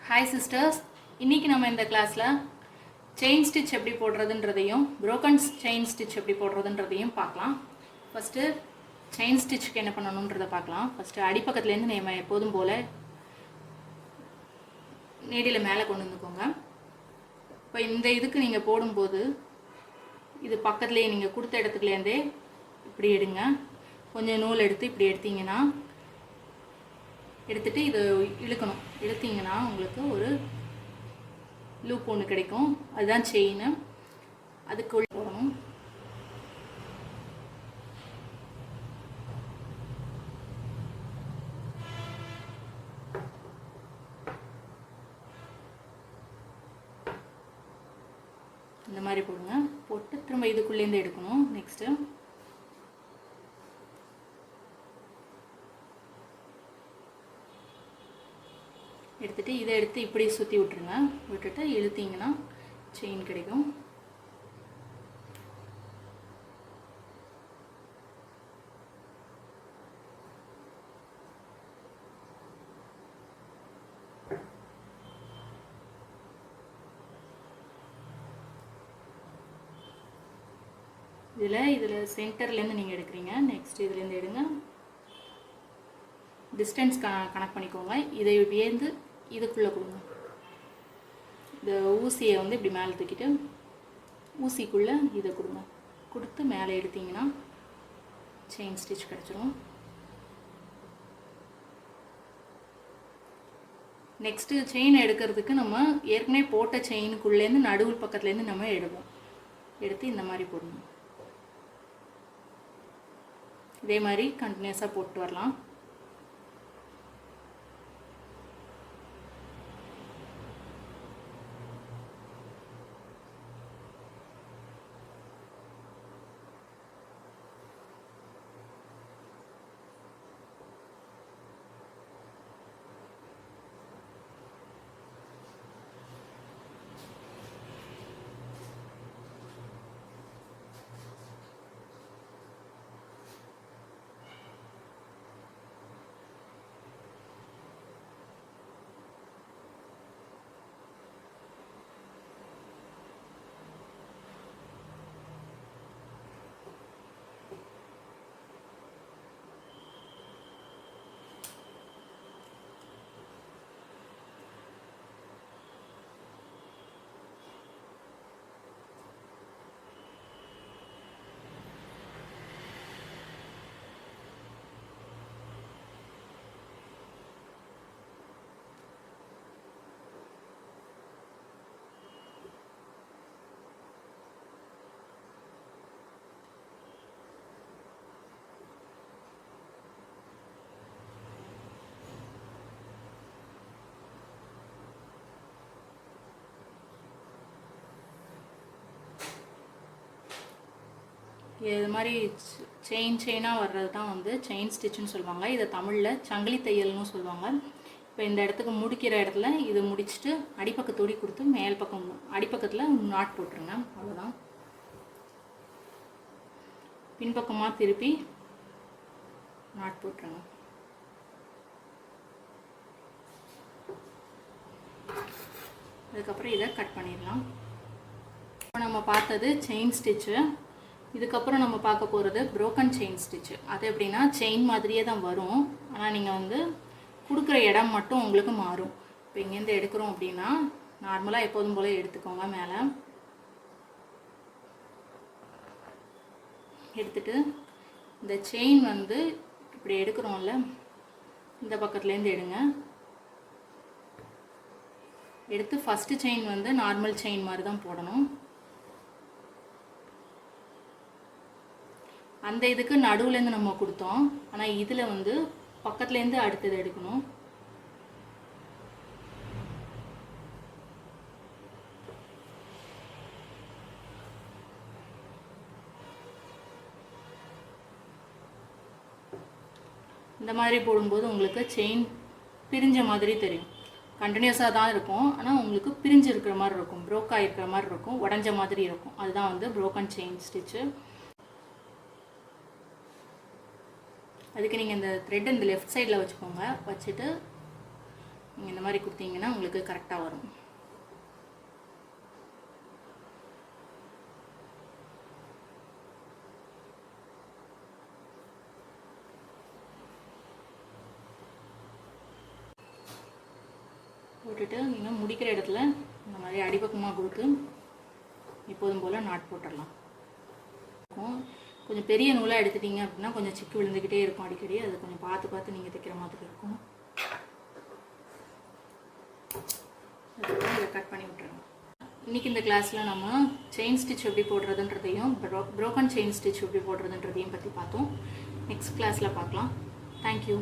Hi sisters, இன்றைக்கி நம்ம இந்த கிளாஸில் செயின் ஸ்டிச் எப்படி போடுறதுன்றதையும் ப்ரோக்கன் செயின் ஸ்டிச் எப்படி போடுறதுன்றதையும் பார்க்கலாம். ஃபஸ்ட்டு செயின் ஸ்டிச்சுக்கு என்ன பண்ணணுன்றதை பார்க்கலாம். ஃபஸ்ட்டு அடிப்பக்கத்துலேருந்து நம்ம எப்போதும் போல் நீடியில் மேலே கொண்டு வந்துக்கோங்க. இப்போ இந்த இதுக்கு நீங்கள் போடும்போது இது பக்கத்துலேயே நீங்கள் கொடுத்த இடத்துக்குலேருந்தே இப்படி எடுங்க. கொஞ்சம் நூல் எடுத்து இப்படி எடுத்தீங்கன்னா எடுத்துகிட்டு இதை இழுக்கணும். இழுத்தீங்கன்னா உங்களுக்கு ஒரு லூப் ஒன்று கிடைக்கும். அதுதான் செயின். அதுக்கு உள்ள போடணும். இந்த மாதிரி போடுங்க. போட்டு திரும்ப இதுக்குள்ளேருந்து எடுக்கணும். நெக்ஸ்ட்டு எடுத்துகிட்டு இதை எடுத்து இப்படி சுற்றி விட்டுருங்க. விட்டுட்டு இழுத்தீங்கன்னா செயின் கிடைக்கும். இதில் சென்டர்லேருந்து நீங்கள் எடுக்கிறீங்க. நெக்ஸ்ட் இதுலேருந்து எடுங்க. டிஸ்டன்ஸ் கனெக்ட் பண்ணிக்கோங்க. இதை இப்படியேந்து இதுக்குள்ளே கொடுங்க. இந்த ஊசியை இப்படி மேலே தூக்கிட்டு ஊசிக்குள்ளே இதை கொடுங்க. கொடுத்து மேலே எடுத்தீங்கன்னா செயின் ஸ்டிச் கிடச்சிரும். நெக்ஸ்ட்டு செயின் எடுக்கிறதுக்கு நம்ம ஏற்கனவே போட்ட செயினுக்குள்ளேருந்து நடுவு பக்கத்துலேருந்து நம்ம எடுப்போம். எடுத்து இந்த மாதிரி போடணும். இதே மாதிரி கண்டினியூஸாக போட்டு வரலாம். இது மாதிரி செயினாக வர்றது தான் செயின் ஸ்டிச்சுன்னு சொல்லுவாங்க. இதை தமிழில் சங்கிலி தையல்னு சொல்லுவாங்க. இப்போ இந்த இடத்துக்கு முடிக்கிற இடத்துல இது முடிச்சுட்டு அடிப்பக்கத்தோடி கொடுத்து மேல் பக்கம் அடிப்பக்கத்தில் நாட் போட்டுருங்க. அவ்வளோதான். பின்பக்கமாக திருப்பி நாட் போட்டுருங்க. அதுக்கப்புறம் இதை கட் பண்ணிடலாம். இப்போ நம்ம பார்த்தது செயின் ஸ்டிச்சு. இதுக்கப்புறம் நம்ம பார்க்க போகிறது ப்ரோக்கன் செயின் ஸ்டிச்சு. அது எப்படின்னா செயின் மாதிரியே தான் வரும். ஆனால் நீங்கள் கொடுக்குற இடம் மட்டும் உங்களுக்கு மாறும். இப்போ இங்கேருந்து எடுக்கிறோம் அப்படின்னா நார்மலாக எப்போதும் போல் எடுத்துக்கோங்க. மேலே எடுத்துட்டு இந்த செயின் இப்படி எடுக்கிறோம்ல, இந்த பக்கத்துலேருந்து எடுங்க. எடுத்து ஃபஸ்ட்டு செயின் நார்மல் செயின் மாதிரி தான் போடணும். அந்த இதுக்கு நடுவுலேருந்து நம்ம கொடுத்தோம். ஆனால் இதில் பக்கத்துலேருந்து அடுத்தது எடுக்கணும். இந்த மாதிரி போடும்போது உங்களுக்கு செயின் பிரிஞ்ச மாதிரி தெரியும். கண்டினியூஸாக தான் இருக்கும், ஆனால் உங்களுக்கு பிரிஞ்சு இருக்கிற மாதிரி இருக்கும், ப்ரோக் ஆகிருக்கிற மாதிரி இருக்கும், உடஞ்ச மாதிரி இருக்கும். அதுதான் ப்ரோக்கன் செயின் ஸ்டிச்சு. அதுக்கு நீங்கள் இந்த த்ரெட் இந்த லெஃப்ட் சைடில் வச்சுக்கோங்க. வச்சுட்டு நீங்கள் இந்த மாதிரி கொடுத்தீங்கன்னா உங்களுக்கு கரெக்டாக வரும். போட்டுட்டு நீங்கள் முடிக்கிற இடத்துல இந்த மாதிரி அடிப்பக்கமாக கொடுத்து எப்போதும் போல் நாட் போட்டுடலாம். கொஞ்சம் பெரிய நூலாக எடுத்துட்டிங்க அப்படின்னா கொஞ்சம் சிக்கு விழுந்துக்கிட்டே இருக்கும் அடிக்கடி. அது கொஞ்சம் பார்த்து பார்த்து நீங்கள் தைக்கிற மாதிரி இருக்கும். அதுக்கப்புறம் இதை கட் பண்ணி விட்டுருங்க. இன்றைக்கி இந்த கிளாஸில் நம்ம செயின் ஸ்டிச் எப்படி போடுறதுன்றதையும் ப்ரோக்கன் செயின் ஸ்டிச் எப்படி போடுறதுன்றதையும் பற்றி பார்த்தோம். நெக்ஸ்ட் கிளாஸில் பார்க்கலாம். தேங்க்யூ.